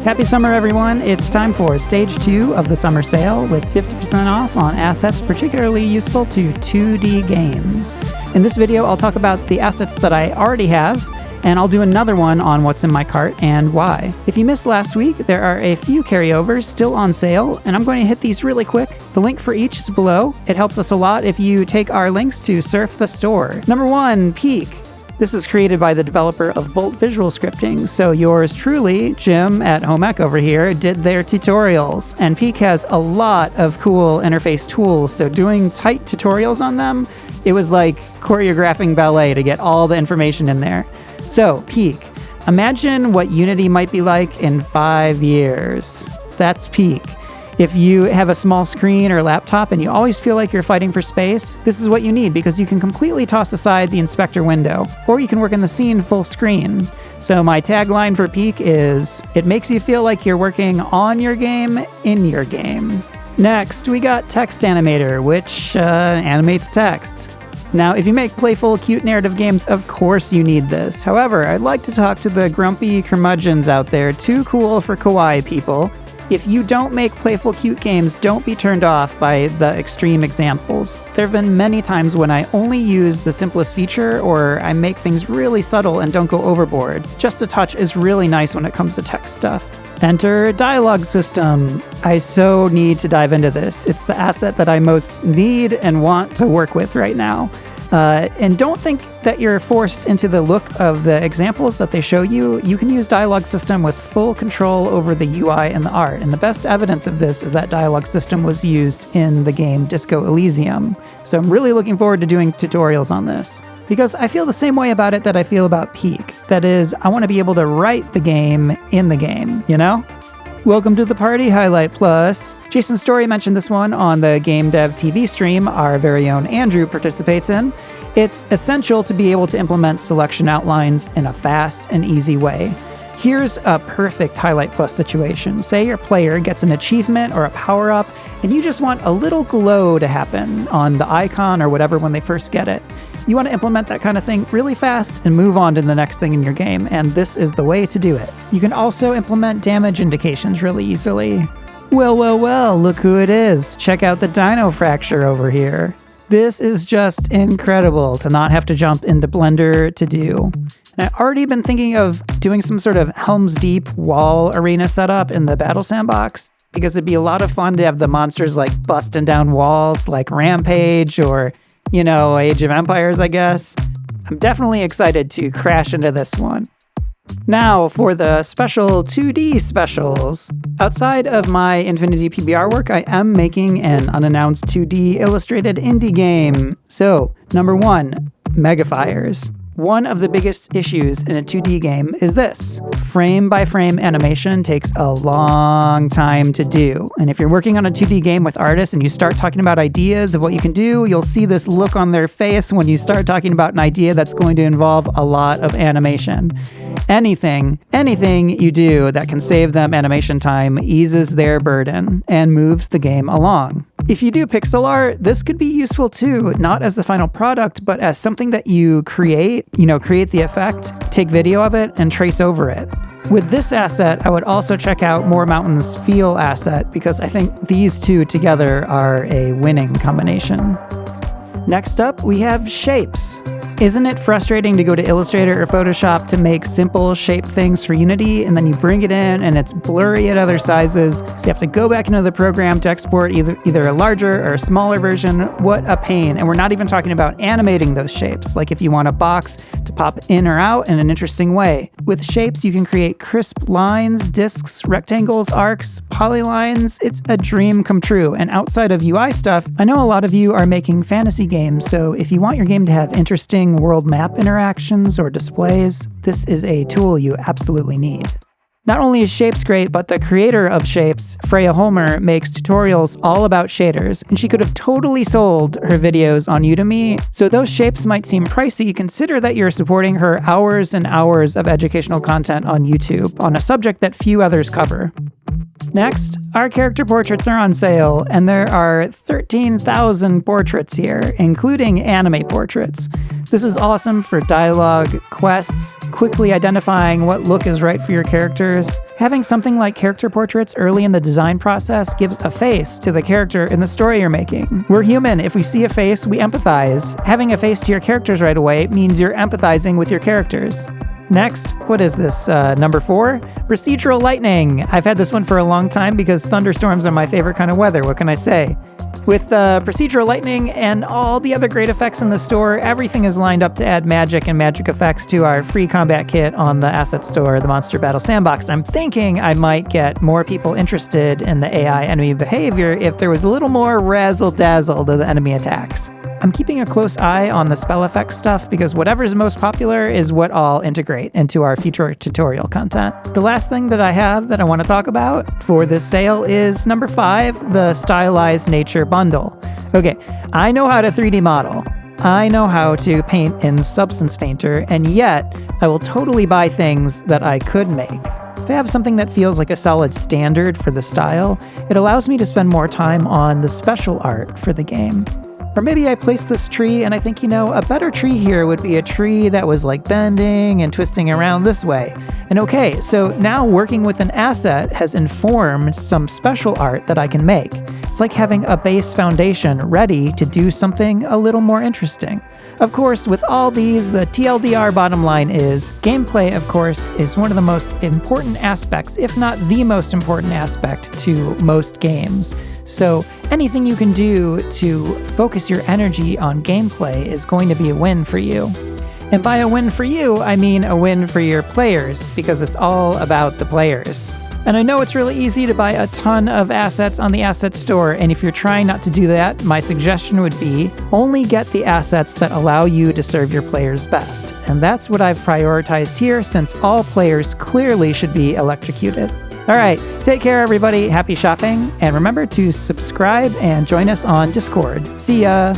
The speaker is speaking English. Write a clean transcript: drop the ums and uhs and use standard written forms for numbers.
Happy summer, everyone. It's time for Stage 2 of the summer sale with 50% off on assets particularly useful to 2D games. In this video, I'll talk about the assets that I already have, and I'll do another one on what's in my cart and why. If you missed last week, there are a few carryovers still on sale, and I'm going to hit these really quick. The link for each is below. It helps us a lot if you take our links to surf the store. Number 1, Peak. This is created by the developer of Bolt Visual Scripting, so yours truly, Jim at Home Ec over here, did their tutorials. And Peak has a lot of cool interface tools, so doing tight tutorials on them, it was like choreographing ballet to get all the information in there. So, Peak. Imagine what Unity might be like in 5 years. That's Peak. If you have a small screen or laptop and you always feel like you're fighting for space, this is what you need because you can completely toss aside the inspector window, or you can work in the scene full screen. So my tagline for Peak is, it makes you feel like you're working on your game, in your game. Next, we got TextAnimator, which animates text. Now, if you make playful, cute narrative games, of course you need this. However, I'd like to talk to the grumpy curmudgeons out there, too cool for kawaii people. If you don't make playful, cute games, don't be turned off by the extreme examples. There have been many times when I only use the simplest feature, or I make things really subtle and don't go overboard. Just a touch is really nice when it comes to text stuff. Enter dialogue system. I so need to dive into this. It's the asset that I most need and want to work with right now. And don't think that you're forced into the look of the examples that they show you. You can use Dialogue System with full control over the UI and the art. And the best evidence of this is that Dialogue System was used in the game Disco Elysium. So I'm really looking forward to doing tutorials on this, because I feel the same way about it that I feel about Peak. That is, I want to be able to write the game in the game, you know? Welcome to the party, Highlight Plus. Jason Story mentioned this one on the Game Dev TV stream our very own Andrew participates in. It's essential to be able to implement selection outlines in a fast and easy way. Here's a perfect Highlight Plus situation. Say your player gets an achievement or a power-up, and you just want a little glow to happen on the icon or whatever when they first get it. You want to implement that kind of thing really fast and move on to the next thing in your game, and this is the way to do it. You can also implement damage indications really easily. Well, look who it is. Check out the Dinofracture over here. This is just incredible to not have to jump into Blender to do. And I've already been thinking of doing some sort of Helm's Deep wall arena setup in the Battle Sandbox, because it'd be a lot of fun to have the monsters like busting down walls like Rampage or, you know, Age of Empires, I guess. I'm definitely excited to crash into this one. Now for the special 2D specials. Outside of my Infinity PBR work, I am making an unannounced 2D illustrated indie game. So, number 1, Megafiers. One of the biggest issues in a 2D game is this. Frame-by-frame animation takes a long time to do. And if you're working on a 2D game with artists and you start talking about ideas of what you can do, you'll see this look on their face when you start talking about an idea that's going to involve a lot of animation. Anything you do that can save them animation time eases their burden and moves the game along. If you do pixel art, this could be useful too, not as the final product, but as something that you create the effect, take video of it, and trace over it. With this asset, I would also check out More Mountains Feel asset, because I think these two together are a winning combination. Next up, we have shapes. Isn't it frustrating to go to Illustrator or Photoshop to make simple shape things for Unity, and then you bring it in and it's blurry at other sizes, so you have to go back into the program to export either a larger or a smaller version? What a pain. And we're not even talking about animating those shapes, like if you want a box to pop in or out in an interesting way. With shapes, you can create crisp lines, disks, rectangles, arcs, polylines. It's a dream come true. And outside of UI stuff, I know a lot of you are making fantasy games, so if you want your game to have interesting world map interactions or displays, this is a tool you absolutely need. Not only is Shapes great, but the creator of Shapes, Freya Holmer, makes tutorials all about shaders, and she could have totally sold her videos on Udemy. So those shapes might seem pricey, consider that you're supporting her hours and hours of educational content on YouTube on a subject that few others cover. Next, our character portraits are on sale, and there are 13,000 portraits here, including anime portraits. This is awesome for dialogue, quests, quickly identifying what look is right for your characters. Having something like character portraits early in the design process gives a face to the character in the story you're making. We're human. If we see a face, we empathize. Having a face to your characters right away means you're empathizing with your characters. Next, what is this, number 4? Procedural Lightning. I've had this one for a long time because thunderstorms are my favorite kind of weather, what can I say? With Procedural Lightning and all the other great effects in the store, everything is lined up to add magic and magic effects to our free combat kit on the asset store, the Monster Battle Sandbox. I'm thinking I might get more people interested in the AI enemy behavior if there was a little more razzle-dazzle to the enemy attacks. I'm keeping a close eye on the spell effects stuff because whatever's most popular is what I'll integrate into our future tutorial content. The last thing that I have that I want to talk about for this sale is number 5, the Stylized Nature Bundle. Okay, I know how to 3D model. I know how to paint in Substance Painter, and yet I will totally buy things that I could make. If I have something that feels like a solid standard for the style, it allows me to spend more time on the special art for the game. Or maybe I place this tree and I think, a better tree here would be a tree that was like bending and twisting around this way. And okay, so now working with an asset has informed some special art that I can make. It's like having a base foundation ready to do something a little more interesting. Of course, with all these, the TLDR bottom line is, gameplay, of course, is one of the most important aspects, if not the most important aspect to most games. So anything you can do to focus your energy on gameplay is going to be a win for you. And by a win for you, I mean a win for your players, because it's all about the players. And I know it's really easy to buy a ton of assets on the asset store, and if you're trying not to do that, my suggestion would be only get the assets that allow you to serve your players best. And that's what I've prioritized here, since all players clearly should be electrocuted. All right, take care, everybody. Happy shopping, and remember to subscribe and join us on Discord. See ya!